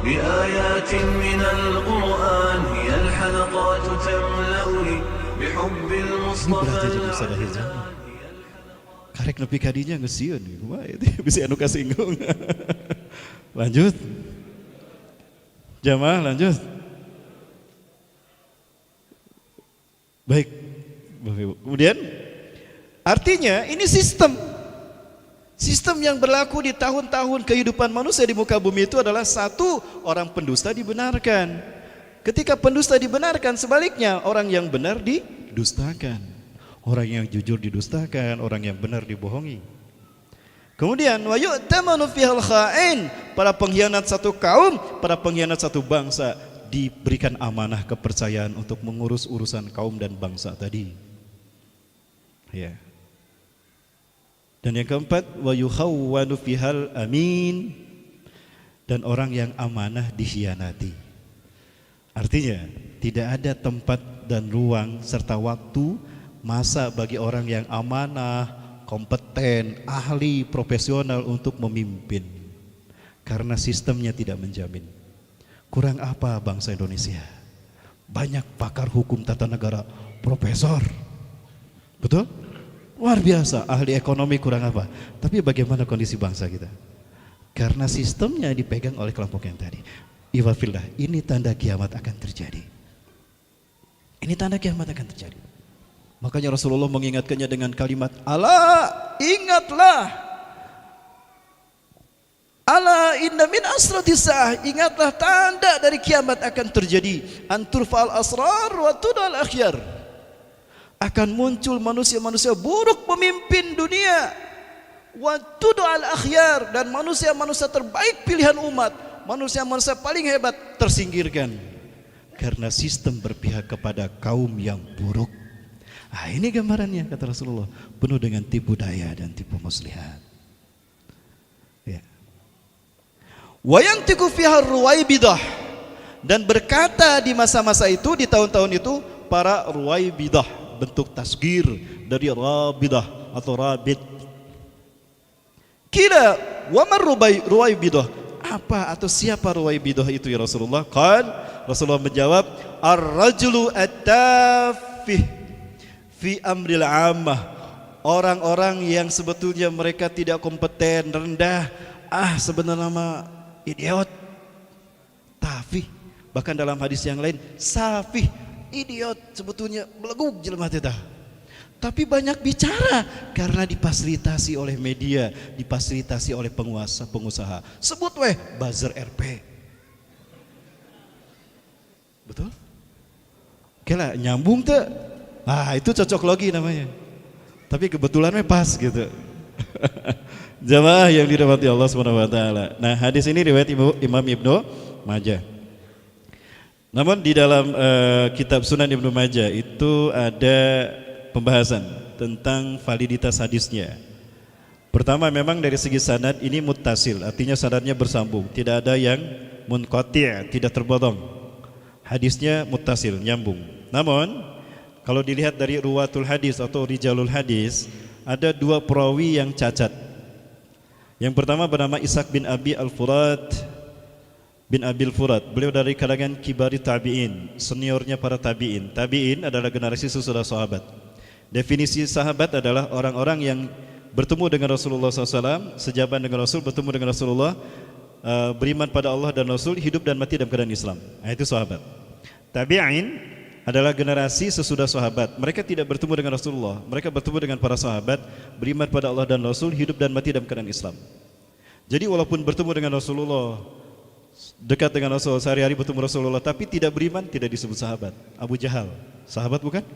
بآيات من القرآن هي الحلقات تملأني بحب Ini المصطفى berarti jadi Ustaz akhir zaman. Karek nepi kadinya ngeusieuan nih, kumaha itu bisa anu kasinggung. Lanjut. Jamaah lanjut. Baik. Bapak Ibu. Kemudian artinya ini sistem yang berlaku di tahun-tahun kehidupan manusia di muka bumi itu adalah satu, orang pendusta dibenarkan. Ketika pendusta dibenarkan, sebaliknya orang yang benar didustakan. Orang yang jujur didustakan, orang yang benar dibohongi. Kemudian wa yu'tamanu fihal kha'in, para pengkhianat satu kaum, para pengkhianat satu bangsa diberikan amanah kepercayaan untuk mengurus urusan kaum dan bangsa tadi. Ya. Dan yang keempat wa yukhawwanu fihal amin, dan orang yang amanah dikhianati. Artinya tidak ada tempat dan ruang serta waktu masa bagi orang yang amanah, kompeten, ahli, profesional untuk memimpin, karena sistemnya tidak menjamin. Kurang apa bangsa Indonesia? Banyak pakar hukum tata negara, profesor, betul? Luar biasa, ahli ekonomi kurang apa? Tapi bagaimana kondisi bangsa kita? Karena sistemnya dipegang oleh kelompok yang tadi. Iwafillah, ini tanda kiamat akan terjadi. Ini tanda kiamat akan terjadi. Makanya Rasulullah mengingatkannya dengan kalimat, ala, ingatlah, ala inna min asratis sa'ah, ingatlah tanda dari kiamat akan terjadi, anturfa'al asrar wa tudal akhyar, akan muncul manusia-manusia buruk pemimpin dunia, wa tudal akhyar, dan manusia-manusia terbaik pilihan umat, manusia-manusia paling hebat tersingkirkan karena sistem berpihak kepada kaum yang buruk. Ah, ini gambarannya kata Rasulullah, penuh dengan tipu daya dan tipu muslihat. Ya. Wa yantiqu fiha ruwaibidah, dan berkata di masa-masa itu, di tahun-tahun itu, para ruwaibidah, bentuk tasgir dari rabidah atau rabid. Kira wa man ruwaibidah, apa atau siapa ruwaibidah itu ya Rasulullah? Rasulullah menjawab, ar-rajulu at-tafih fi amril ammah, orang-orang yang sebetulnya mereka tidak kompeten, rendah, sebenarnya mah idiot, tafih, bahkan dalam hadis yang lain safih, idiot, sebetulnya belegug jelema teh tah. Tapi banyak bicara karena difasilitasi oleh media, difasilitasi oleh pengusaha. Sebut weh buzzer RP. Betul? Kela nyambung teh. Itu cocok logi namanya. Tapi kebetulan pas gitu. Jamaah yang dirahmati Allah Subhanahu wa taala. Nah, hadis ini riwayat Imam Ibnu Majah. Namun di dalam kitab Sunan Ibnu Majah itu ada pembahasan tentang validitas hadisnya. Pertama, memang dari segi sanad ini muttasil, artinya sanadnya bersambung, tidak ada yang munqati', tidak terpotong. Hadisnya muttasil, nyambung. Namun kalau dilihat dari ruwatul hadis atau rijalul hadis, ada dua perawi yang cacat. Yang pertama bernama Ishaq bin Abi al-Furat bin Abil Furat. Beliau dari kalangan kibari tabi'in, seniornya para tabi'in. Tabi'in adalah generasi sesudah sahabat. Definisi sahabat adalah orang-orang yang bertemu dengan Rasulullah SAW, sejaman dengan Rasul, bertemu dengan Rasulullah, beriman pada Allah dan Rasul, hidup dan mati dalam keadaan Islam. Itu sahabat. Tabi'in adalah generasi sesudah sahabat. Mereka tidak bertemu dengan Rasulullah, mereka bertemu dengan para sahabat, beriman pada Allah dan Rasul, hidup dan mati dalam keadaan Islam. Jadi walaupun bertemu dengan Rasulullah, dekat dengan Rasulullah, sehari-hari bertemu Rasulullah, tapi tidak beriman, tidak disebut sahabat. Abu Jahal, sahabat bukan?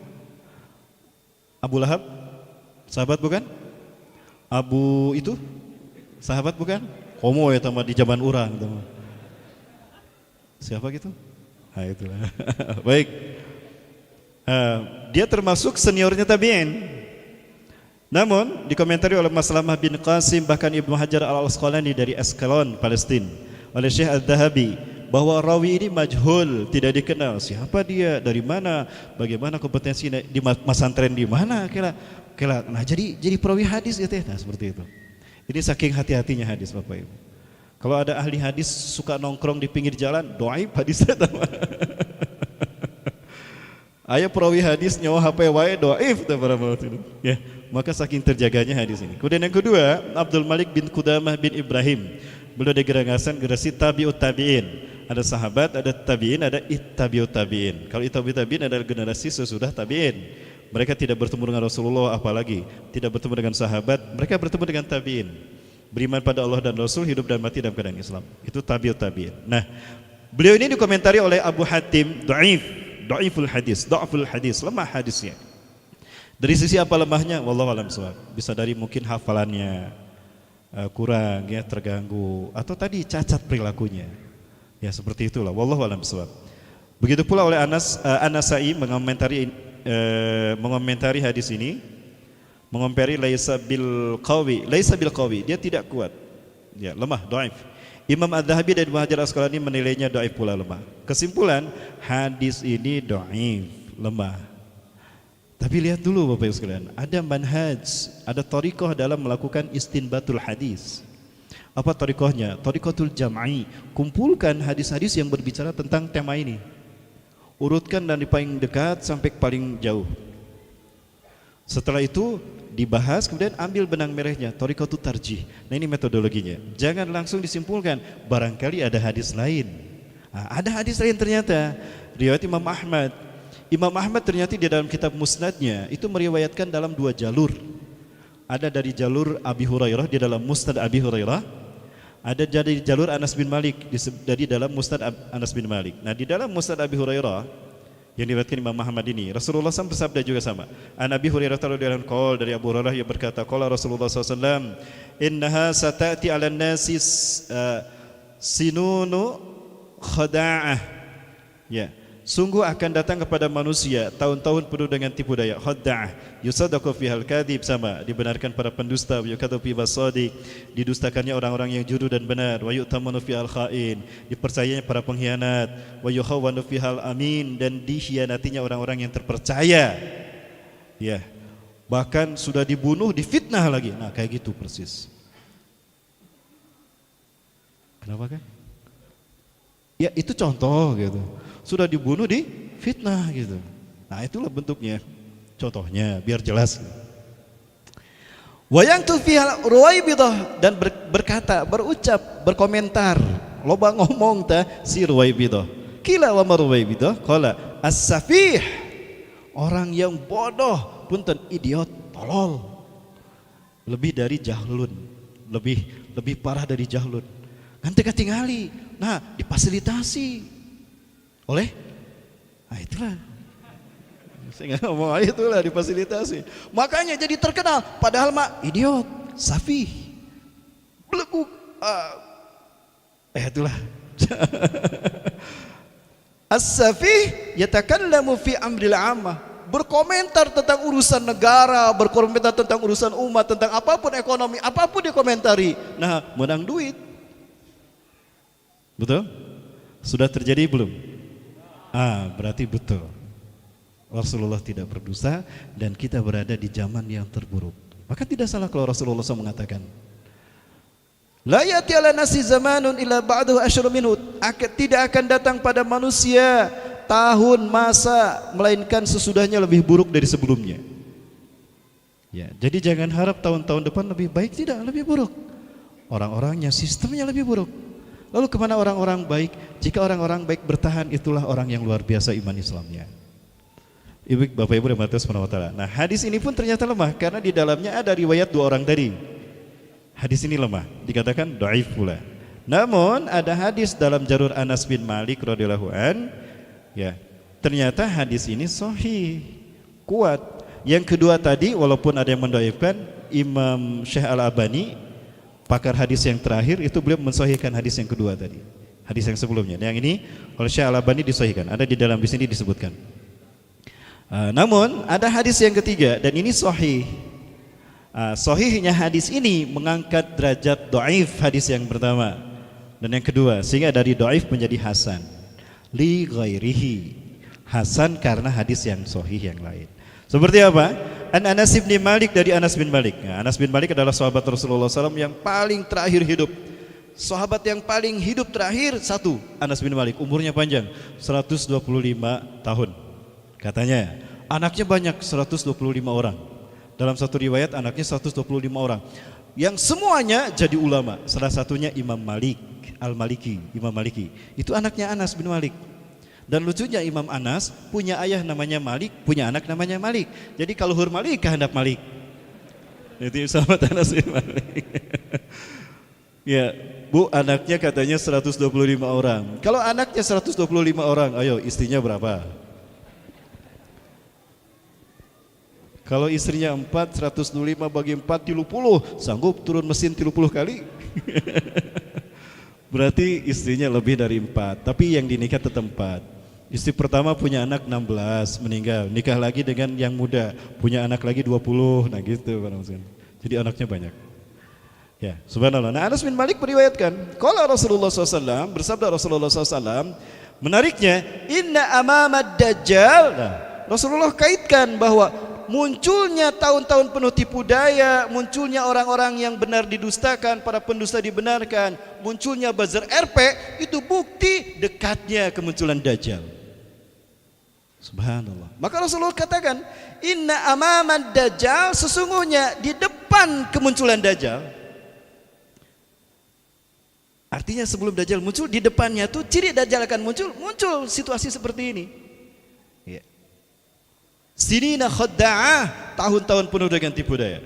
Abu Lahab, sahabat bukan? Abu itu, sahabat bukan? Homo ya tamat di zaman orang. Siapa gitu? Itulah. Baik. Dia termasuk seniornya tabi'in. Namun dikomentari oleh Mas Lamah bin Qasim, bahkan Ibnu Hajar al-Asqalani dari Asqalon, Palestina, oleh Syekh Al-Dhahabi, bahwa rawi ini majhul, tidak dikenal. Siapa dia, dari mana, bagaimana kompetensinya, di masantren di mana, kira. Nah, jadi perawi hadis ya teh, nah seperti itu. Ini saking hati-hatinya hadis Bapak Ibu. Kalau ada ahli hadis suka nongkrong di pinggir jalan, dhaif hadisnya tambah. Aya perawi hadis nyawa HP wae dhaif teh para itu. Ya, maka saking terjaganya hadis ini. Kemudian yang kedua, Abdul Malik bin Qudamah bin Ibrahim. Beliau ada generasi tabi'ut tabi'in. Ada sahabat, ada tabi'in, ada ittabi'ut tabi'in. Kalau ittabi'ut tabi'in adalah generasi sesudah tabi'in. Mereka tidak bertemu dengan Rasulullah, apalagi tidak bertemu dengan sahabat, mereka bertemu dengan tabi'in. Beriman pada Allah dan Rasul, hidup dan mati dalam keadaan Islam. Itu tabi'ut tabi'in. Nah, beliau ini dikomentari oleh Abu Hatim, dhaiful hadis, lemah hadisnya. Dari sisi apa lemahnya? Wallahu a'lam bishawab. Bisa dari mungkin hafalannya kurang, ya, terganggu, atau tadi cacat perilakunya. Ya, seperti itulah. Wallahu a'lam bishawab. Begitu pula oleh An-Nasa'i mengomentari hadis ini, mengomentari laisa bil qawi, dia tidak kuat. Ya, lemah, dhaif. Imam Adz-Dzahabi dan Ibnu Hajar Asqalani menilainya dhaif pula, lemah. Kesimpulan, hadis ini dhaif, lemah. Tapi lihat dulu Bapak Ibu sekalian, ada manhaj, ada thariqah dalam melakukan istinbatul hadis. Apa thariqahnya? Thariqatul jam'i, kumpulkan hadis-hadis yang berbicara tentang tema ini. Urutkan dari paling dekat sampai paling jauh. Setelah itu dibahas, kemudian ambil benang merahnya, thariqatul tarjih. Nah, ini metodologinya. Jangan langsung disimpulkan, barangkali ada hadis lain. Nah, ada hadis lain ternyata. Riwayat Imam Ahmad. Imam Ahmad ternyata di dalam kitab Musnadnya itu meriwayatkan dalam 2 jalur. Ada dari jalur Abi Hurairah di dalam Musnad Abi Hurairah, ada dari jalur Anas bin Malik dari dalam Musnad Anas bin Malik. Nah, di dalam Musnad Abi Hurairah yang diriwayatkan Imam Ahmad ini, Rasulullah SAW bersabda juga sama. An Abi Hurairah radhiyallahu anhu dari Abu Hurairah yang berkata, qala Rasulullah SAW, innaha sata'ti 'alan nasi sinunu khada'ah. Ya. Sungguh akan datang kepada manusia tahun-tahun penuh dengan tipu daya, khadda'ah, yusaddaqu fihal kadhib, sama dibenarkan para pendusta, wa yukadzdzab fi basadiq, didustakannya orang-orang yang jujur dan benar, wa yu'tamanu fihal kha'in, dipercayanya para pengkhianat, wa yukhawwanu fihal amin, dan dikhianatinya orang-orang yang terpercaya. Ya. Bahkan sudah dibunuh, difitnah lagi. Nah, kayak gitu persis. Kenapa kan? Ya, itu contoh gitu. Sudah dibunuh, di fitnah gitu. Nah, itulah bentuknya, contohnya biar jelas. Wayang tu fihal Ruwaibidah, dan berkata, berucap, berkomentar, loba ngomong ta si Ruwaibidah. Kila wa Ruwaibidah qala as-safih, orang yang bodoh, punten, idiot, tolol. Lebih dari jahlun, lebih parah dari jahlun. Nanti ketinggali. Nah, difasilitasi oleh, nah itulah, saya nggak ngomong, itulah difasilitasi. Makanya jadi terkenal, padahal mah idiot, safih, beleguk, itulah. As-safih yatakallamu fi amril ammah, berkomentar tentang urusan negara, berkomentar tentang urusan umat, tentang apapun ekonomi, apapun dikomentari. Nah, menang duit. Betul? Sudah terjadi belum? Berarti betul. Rasulullah tidak berdosa dan kita berada di zaman yang terburuk. Maka tidak salah kalau Rasulullah SAW mengatakan, la ya'ti 'ala nasi zamanun illa ba'dahu asyru minhu, tidak akan datang pada manusia tahun, masa, melainkan sesudahnya lebih buruk dari sebelumnya. Ya, jadi jangan harap tahun-tahun depan lebih baik, tidak, lebih buruk. Orang-orangnya, sistemnya lebih buruk. Lalu kemana orang-orang baik? Jika orang-orang baik bertahan, itulah orang yang luar biasa iman Islamnya. Ibu, Bapak Ibu dan Subhanahu wa taala. Nah, hadis ini pun ternyata lemah karena di dalamnya ada riwayat 2 orang tadi. Hadis ini lemah, dikatakan dhaif pula. Namun ada hadis dalam jalur Anas bin Malik radhiyallahu an, ya. Ternyata hadis ini sahih, kuat. Yang kedua tadi walaupun ada yang mendhaifkan, Imam Syekh Al-Albani, pakar hadis yang terakhir, itu beliau mensahihkan hadis yang kedua tadi, hadis yang sebelumnya. Yang ini oleh Syekh Al-Albani disahihkan, ada di dalam di sini disebutkan. Namun ada hadis yang ketiga dan ini sahih. Sahihnya hadis ini mengangkat derajat dhaif hadis yang pertama dan yang kedua, sehingga dari dhaif menjadi hasan. Li ghairihi, hasan karena hadis yang sahih yang lain. Seperti apa? An Anas bin Malik, dari Anas bin Malik. Nah, Anas bin Malik adalah sahabat Rasulullah SAW yang paling terakhir hidup Sahabat yang paling hidup terakhir satu, Anas bin Malik, umurnya panjang 125 tahun. Katanya anaknya banyak 125 orang. Dalam satu riwayat anaknya 125 orang. Yang semuanya jadi ulama. Salah satunya Imam Malik Al-Maliki, Imam Maliki. Itu anaknya Anas bin Malik. Dan lucunya Imam Anas punya ayah namanya Malik, punya anak namanya Malik. Jadi kalau hur Malik kehendak Malik. Itu sahabat Anas bin Malik. Ya, Bu, anaknya katanya 125 orang. Kalau anaknya 125 orang, ayo istrinya berapa? Kalau istrinya 4, 125 bagi 4, 30. Sanggup turun mesin 30 kali? Berarti istrinya lebih dari 4. Tapi yang dinikah tetap 4. Istri pertama punya anak 16, meninggal. Nikah lagi dengan yang muda, punya anak lagi 20. Nah gitu, Pak Muslim. Jadi anaknya banyak. Ya, subhanallah. Nah, Anas bin Malik meriwayatkan, qala Rasulullah SAW, bersabda Rasulullah SAW, menariknya, inna amamad dajjal. Nah, Rasulullah kaitkan bahwa munculnya tahun-tahun penuh tipu daya, munculnya orang-orang yang benar didustakan, para pendusta dibenarkan, munculnya buzzer RP, itu bukti dekatnya kemunculan dajjal. Subhanallah. Maka Rasulullah katakan, inna amamad dajjal, sesungguhnya di depan kemunculan dajjal. Artinya sebelum Dajjal muncul, di depannya tuh ciri Dajjal akan muncul situasi seperti ini. Ya. Sinina khadda'ah, tahun-tahun penuh dengan tipu daya.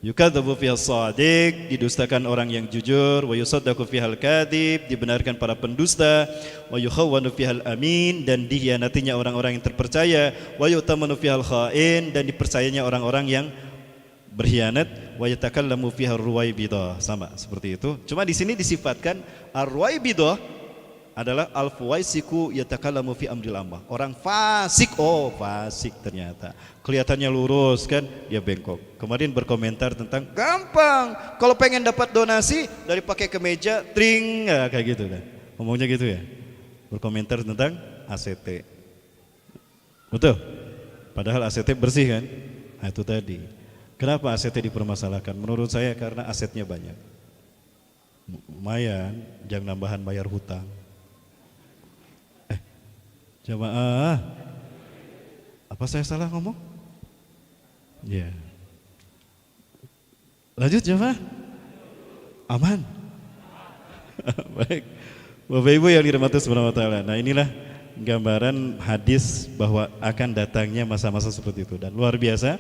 Yukadzabu fiha shadiq, didustakan orang yang jujur, wa yusaddaqu fihal kadhib, dibenarkan para pendusta, wa yukhawwanu fihal amin, dan dikhianatinya orang-orang yang terpercaya, wa yu'tamanu fihal kha'in, dan dipercayanya orang-orang yang berkhianat, wa yatakallamu fiha ar-ruwaibidah, sama seperti itu. Cuma di sini disifatkan ar-ruwaibidah adalah al-fuwaisiku yatakallamu fi amril ammah. Orang fasik, oh fasik ternyata. Kelihatannya lurus kan, dia bengkok. Kemarin berkomentar tentang gampang kalau pengen dapat donasi dari pakai kemeja, tring, ya, kayak gitu kan. Ngomongnya gitu ya. Berkomentar tentang ACT. Betul? Padahal ACT bersih kan? Nah, itu tadi. Kenapa asetnya dipermasalahkan? Menurut saya karena asetnya banyak. Lumayan, jangan nambahan bayar hutang. Jamaah, apa saya salah ngomong? Ya. Lanjut jamaah. Aman. Baik. Bapak Ibu yang dirahmati Subhanahu wa taala. Nah, inilah gambaran hadis bahwa akan datangnya masa-masa seperti itu, dan luar biasa.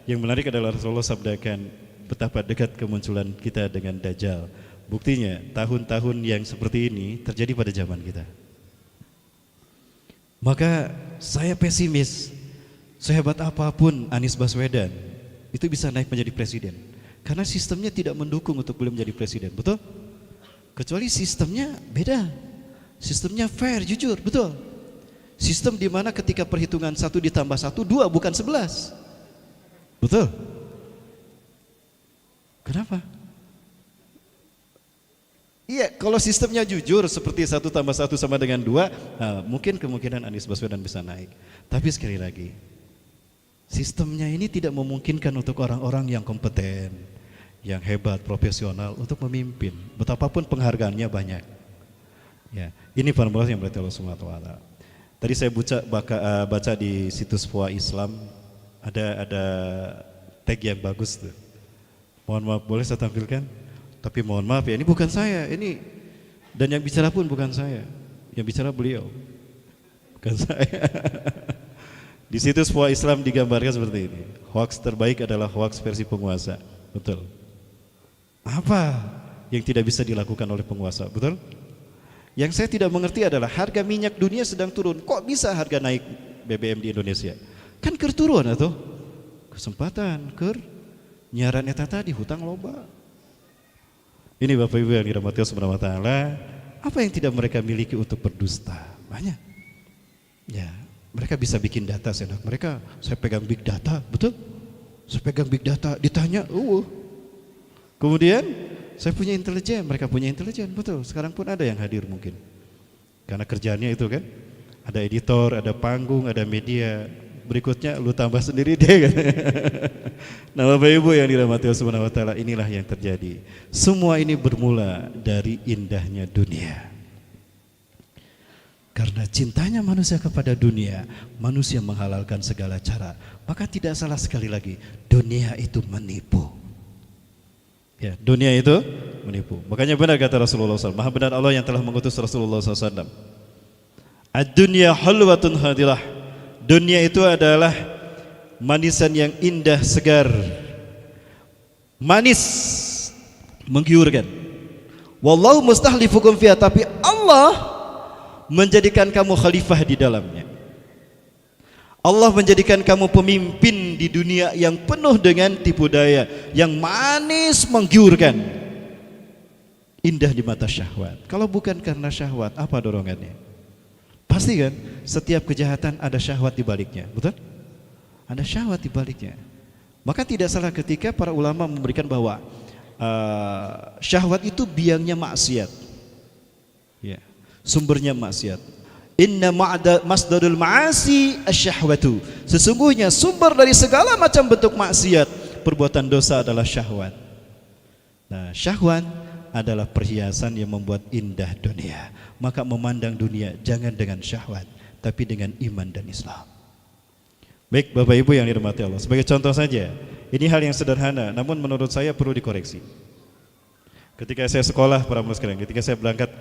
Yang menarik adalah Rasulullah sabdakan betapa dekat kemunculan kita dengan Dajjal. Buktinya tahun-tahun yang seperti ini terjadi pada zaman kita. Maka saya pesimis, sehebat apapun Anies Baswedan itu bisa naik menjadi presiden, karena sistemnya tidak mendukung untuk beliau menjadi presiden, betul? Kecuali sistemnya beda, sistemnya fair, jujur, betul? Sistem di mana ketika perhitungan 1 ditambah 1, 2 bukan 11. Betul? Kenapa? Iya, kalau sistemnya jujur seperti 1 tambah 1 sama dengan 2, nah, mungkin kemungkinan Anies Baswedan bisa naik. Tapi sekali lagi, sistemnya ini tidak memungkinkan untuk orang-orang yang kompeten, yang hebat, profesional untuk memimpin. Betapapun penghargaannya banyak. Ya, ini formula yang berarti Allah Subhanahu wa taala. Tadi saya baca di situs Fuwa Islam, ada tag yang bagus tuh. Mohon maaf, boleh saya tampilkan? Tapi mohon maaf ya, ini bukan saya, ini, dan yang bicara pun bukan saya, yang bicara beliau, bukan saya. Di situs Fuwa Islam digambarkan seperti ini. Hoax terbaik adalah hoax versi penguasa. Betul. Apa yang tidak bisa dilakukan oleh penguasa? Betul? Yang saya tidak mengerti adalah harga minyak dunia sedang turun, kok bisa harga naik BBM di Indonesia? Kan keur turun atau kesempatan keur nyaran eta tadi hutang loba. Ini Bapak Ibu yang dirahmati Allah Subhanahu wa taala, apa yang tidak mereka miliki untuk berdusta? Banyak. Ya, mereka bisa bikin data senak. Mereka, saya pegang big data, betul? Saya pegang big data, ditanya, kemudian saya punya intelijen, mereka punya intelijen, betul. Sekarang pun ada yang hadir mungkin. Karena kerjaannya itu kan, ada editor, ada panggung, ada media. berikutnya lu tambah sendiri deh kan. Nah Bapak Ibu yang dirahmati Allah Subhanahu wa taala, inilah yang terjadi. Semua ini bermula dari indahnya dunia. Karena cintanya manusia kepada dunia, manusia menghalalkan segala cara. Maka tidak salah sekali lagi, dunia itu menipu. Ya, dunia itu menipu. Makanya benar kata Rasulullah SAW, maha benar Allah yang telah mengutus Rasulullah SAW. Ad-dunya hulwatun hadilah. Dunia itu adalah manisan yang indah, segar, manis, menggiurkan. Wallahu mustahlifukum fiha, tapi Allah menjadikan kamu khalifah di dalamnya. Allah menjadikan kamu pemimpin di dunia yang penuh dengan tipu daya, yang manis, menggiurkan, indah di mata syahwat. Kalau bukan karena syahwat, apa dorongannya? Pasti kan setiap kejahatan ada syahwat di baliknya, betul? Ada syahwat di baliknya. Maka tidak salah ketika para ulama memberikan bahwa syahwat itu biangnya maksiat. Ya. Sumbernya maksiat. Inna masdarul ma'asi asyahwatu. Sesungguhnya sumber dari segala macam bentuk maksiat, perbuatan dosa adalah syahwat. Nah, syahwat adalah perhiasan yang membuat indah dunia. Maka memandang dunia jangan dengan syahwat, tapi dengan iman dan Islam. Baik Bapak Ibu yang dirahmati Allah, sebagai contoh saja, ini hal yang sederhana, namun menurut saya perlu dikoreksi. Ketika saya sekolah, para muslim sekalian, ketika saya berangkat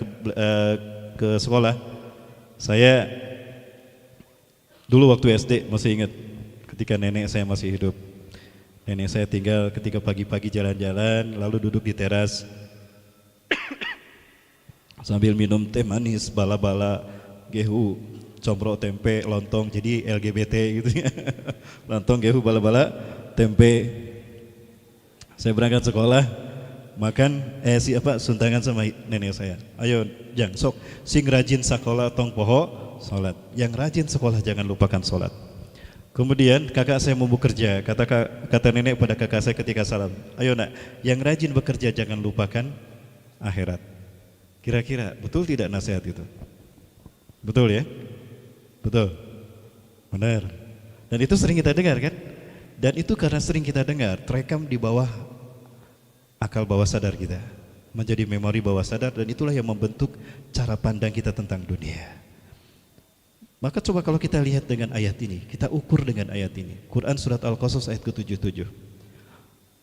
ke sekolah, saya dulu waktu SD masih ingat ketika nenek saya masih hidup. Nenek saya tinggal ketika pagi-pagi jalan-jalan, lalu duduk di teras sambil minum teh manis, bala-bala, gehu, combrok tempe, lontong, jadi LGBT gitu ya. Lontong, gehu, bala-bala, tempe. Saya berangkat sekolah, makan suntangan sama nenek saya. Ayo jang sok sing rajin sekolah tong poho salat. Yang rajin sekolah jangan lupakan salat. Kemudian kakak saya mau bekerja, kata nenek pada kakak saya ketika salam, ayo nak, yang rajin bekerja jangan lupakan akhirat. Kira-kira betul tidak nasihat itu? Betul ya? Betul. Benar. Dan itu sering kita dengar kan? Dan itu karena sering kita dengar, terekam di bawah akal bawah sadar kita, menjadi memori bawah sadar, dan itulah yang membentuk cara pandang kita tentang dunia. Maka coba kalau kita lihat dengan ayat ini, kita ukur dengan ayat ini. Quran surat Al-Qasas ayat ke-77.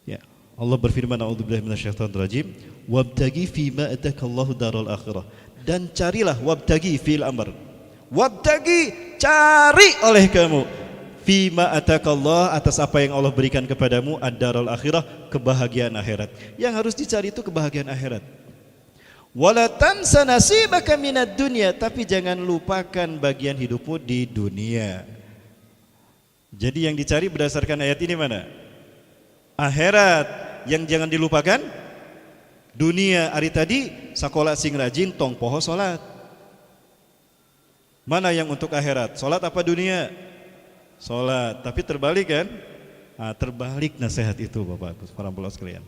Ya, Allah berfirman, a'udzubillahi minasyaitonirrajim, wabtagi fima atakallahu daral akhirah. Dan carilah, wabtagi fil amr. Wabtagi, cari oleh kamu, fima atakallah, atas apa yang Allah berikan kepadamu, ad-darul akhirah, kebahagiaan akhirat. Yang harus dicari itu kebahagiaan akhirat. Wala tansa nasibaka minad dunya, tapi jangan lupakan bagian hidupmu di dunia. Jadi yang dicari berdasarkan ayat ini mana? Akhirat. Yang jangan dilupakan dunia. Hari tadi sakola sing rajin tong poho salat. Mana yang untuk akhirat? Salat apa dunia? Salat. Tapi terbalik kan? Nah, terbalik nasihat itu Bapak para pelajar sekalian.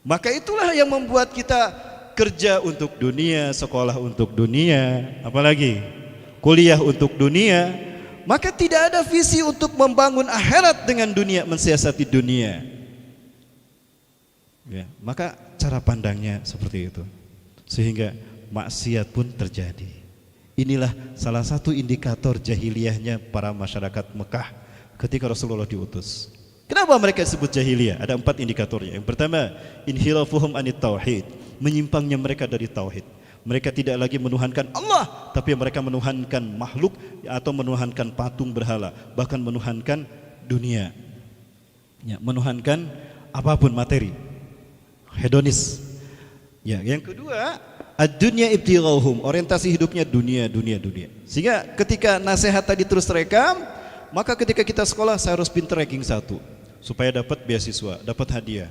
Maka itulah yang membuat kita kerja untuk dunia, sekolah untuk dunia, apalagi kuliah untuk dunia. Maka tidak ada visi untuk membangun akhirat dengan dunia, mensiasati dunia. Ya, maka cara pandangnya seperti itu, sehingga maksiat pun terjadi. Inilah salah satu indikator jahiliyahnya para masyarakat Mekah ketika Rasulullah diutus. Kenapa mereka disebut jahiliyah? Ada 4 indikatornya. Yang pertama, inhirafuhum anit tauhid, menyimpangnya mereka dari tauhid. Mereka tidak lagi menuhankan Allah, tapi mereka menuhankan makhluk atau menuhankan patung berhala, bahkan menuhankan dunia. Ya, menuhankan apapun materi. Hedonis. Ya, yang kedua, ad-dunya ibtighauhum, orientasi hidupnya dunia. Sehingga ketika nasihat tadi terus terekam, maka ketika kita sekolah saya harus pinter ranking 1 supaya dapat beasiswa, dapat hadiah.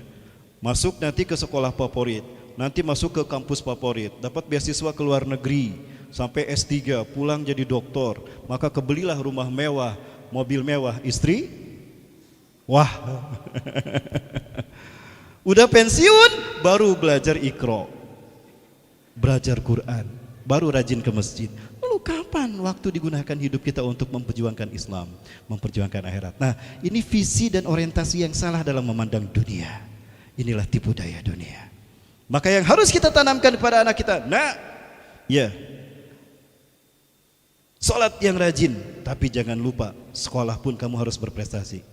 Masuk nanti ke sekolah favorit, nanti masuk ke kampus favorit, dapat beasiswa ke luar negeri, sampai S3, pulang jadi doktor, maka kebelilah rumah mewah, mobil mewah, istri. Wah. Udah pensiun, baru belajar Iqra, belajar Quran, baru rajin ke masjid. Lalu kapan waktu digunakan hidup kita untuk memperjuangkan Islam, memperjuangkan akhirat? Nah, ini visi dan orientasi yang salah dalam memandang dunia. Inilah tipu daya dunia. Maka yang harus kita tanamkan kepada anak kita, nah, ya, sholat yang rajin, tapi jangan lupa sekolah pun kamu harus berprestasi.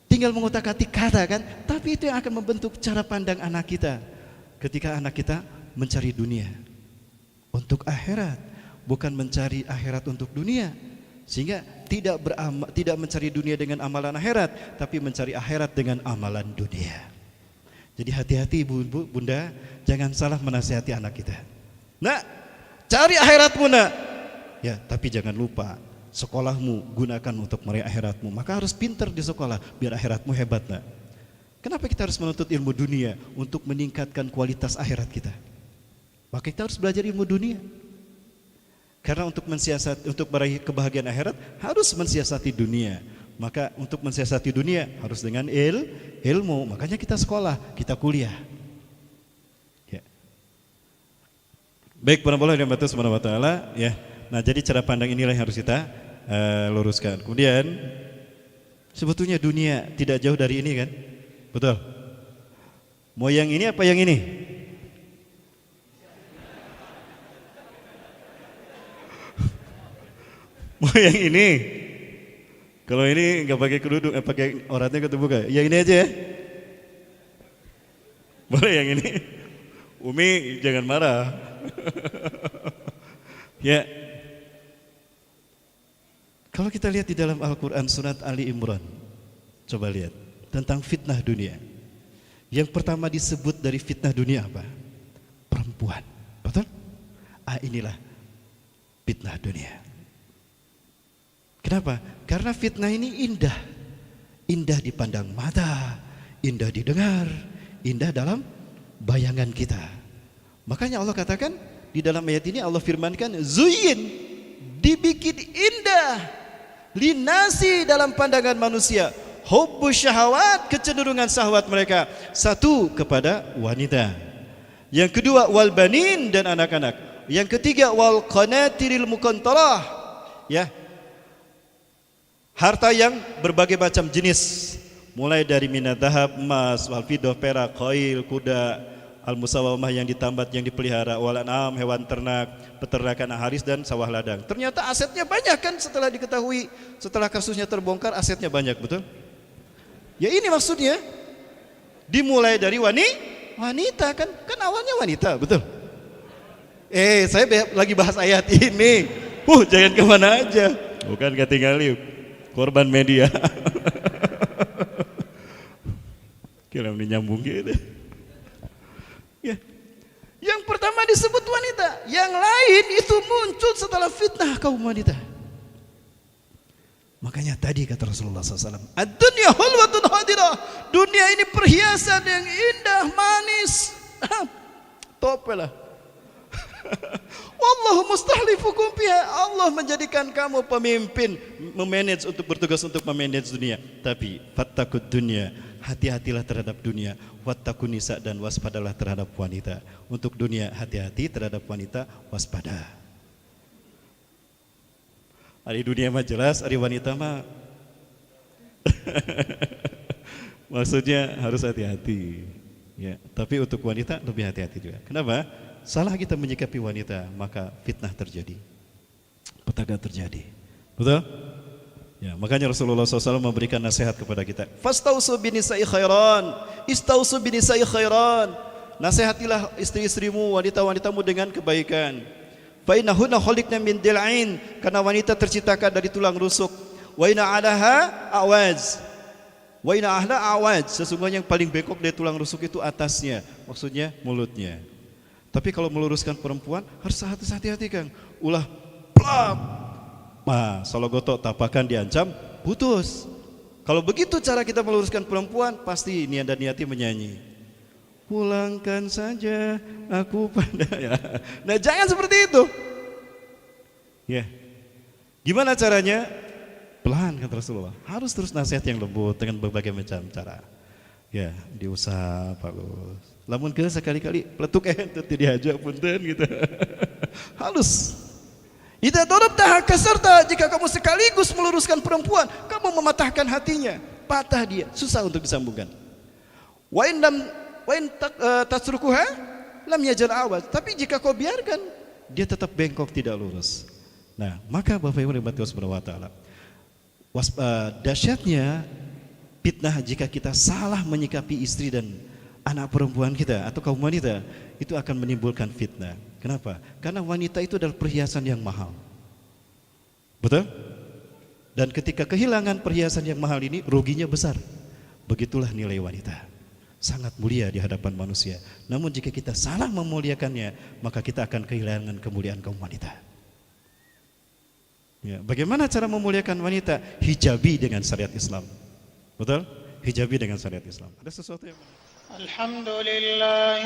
Tinggal mengutak-atik kata kan, tapi itu yang akan membentuk cara pandang anak kita. Ketika anak kita mencari dunia untuk akhirat, bukan mencari akhirat untuk dunia, sehingga tidak mencari dunia dengan amalan akhirat, tapi mencari akhirat dengan amalan dunia. Jadi hati-hati ibu, bunda, jangan salah menasihati anak kita. Nah, cari akhiratmu nak, ya, tapi jangan lupa sekolahmu gunakan untuk meraih akhiratmu. Maka harus pintar di sekolah biar akhiratmu hebat nak. Kenapa kita harus menuntut ilmu dunia? Untuk meningkatkan kualitas akhirat kita. Maka kita harus belajar ilmu dunia. Karena untuk meraih kebahagiaan akhirat harus mensiasati dunia. Maka untuk mensiasati dunia harus dengan ilmu. Makanya kita sekolah, kita kuliah. Ya. Baik, para Allah yang berkata subhanahu wa ta'ala, ya. Nah, jadi cara pandang inilah yang harus kita luruskan. Kemudian sebetulnya dunia tidak jauh dari ini kan? Betul. Mau yang ini apa yang ini? Mau yang ini? Kalau ini nggak pakai kerudung, pakai auratnya keterbuka. Yang ini aja ya. Boleh yang ini? Umi jangan marah. Ya. Kalau kita lihat di dalam Al-Quran surat Ali Imran, coba lihat tentang fitnah dunia. Yang pertama disebut dari fitnah dunia apa? Perempuan. Betul? Inilah fitnah dunia. Kenapa? Karena fitnah ini indah. Indah dipandang mata, indah didengar, indah dalam bayangan kita. Makanya Allah katakan di dalam ayat ini, Allah firmankan, zuyin, dibikin indah, linasi dalam pandangan manusia, hubbu syahwat, kecenderungan syahwat mereka. Satu, kepada wanita. Yang kedua, wal banin, dan anak-anak. Yang ketiga, wal qanatiril muqantarah, ya, harta yang berbagai macam jenis, mulai dari minat dahab, emas, wal fiddah, perak, khail, kuda, al-musawamah yang ditambat, yang dipelihara, wal an'am, hewan ternak, peternakan haris, dan sawah ladang. Ternyata asetnya banyak kan setelah diketahui, setelah kasusnya terbongkar, asetnya banyak, betul? Ya ini maksudnya, dimulai dari wanita kan awalnya wanita, betul? Saya lagi bahas ayat ini. Jangan kemana aja, bukan ketinggalan korban media. Kira nyambung gitu. Ya. Yang pertama disebut wanita, yang lain itu muncul setelah fitnah kaum wanita. Makanya tadi kata Rasulullah SAW, ad-dunya hulwatun hadirah, dunia ini perhiasan yang indah, manis. Topelah. Wallahu mustahlifukum fiha, Allah menjadikan kamu pemimpin, bertugas untuk memanage dunia. Tapi fattaqud dunya, hati-hatilah terhadap dunia, wattaqun nisa, dan waspadalah terhadap wanita. Untuk dunia hati-hati, terhadap wanita waspada. Hari dunia mah jelas, hari wanita mah maksudnya harus hati-hati. Ya, tapi untuk wanita lebih hati-hati juga. Kenapa? Salah kita menyikapi wanita, maka fitnah terjadi, petaka terjadi. Betul? Ya, makanya Rasulullah SAW memberikan nasihat kepada kita. Fastausu binisa'i khairan, istausu binisa'i khairan. Nasihatilah istri-istrimu, wanita-wanitamu dengan kebaikan. Fa innahunna khuliqna min dil'ain, karena wanita terciptakan dari tulang rusuk. Wa inna 'alaha awaz. Wa inna ahla awaz, sesungguhnya yang paling bengkok dari tulang rusuk itu atasnya, maksudnya mulutnya. Tapi kalau meluruskan perempuan harus hati-hati Kang. Ulah plak. Nah, sologoto tapakan diancam putus. Kalau begitu cara kita meluruskan perempuan, pasti niat dan niati menyanyi. Pulangkan saja aku pada ya. Nah, jangan seperti itu. Ya. Gimana caranya? Pelan kata Rasulullah. Harus terus nasihat yang lembut dengan berbagai macam cara. Ya, diusap bagus. Lamun ke sekali-kali peletuk itu diajak punten gitu. Halus. Idza darabtaha kasarta, jika kamu sekaligus meluruskan perempuan, kamu mematahkan hatinya, patah dia, susah untuk disambungkan. Wa in tasrukuha lam yajal awaz, tapi jika kau biarkan, dia tetap bengkok tidak lurus. Nah, maka Bapak Ibu rahmati Allah Subhanahu wa taala, dahsyatnya fitnah jika kita salah menyikapi istri dan anak perempuan kita atau kaum wanita, itu akan menimbulkan fitnah. Kenapa? Karena wanita itu adalah perhiasan yang mahal. Betul? Dan ketika kehilangan perhiasan yang mahal ini, ruginya besar. Begitulah nilai wanita. Sangat mulia di hadapan manusia. Namun jika kita salah memuliakannya, maka kita akan kehilangan kemuliaan kaum wanita. Ya, bagaimana cara memuliakan wanita? Hijabi dengan syariat Islam. Betul? Hijabi dengan syariat Islam. Ada sesuatu yang Alhamdulillah.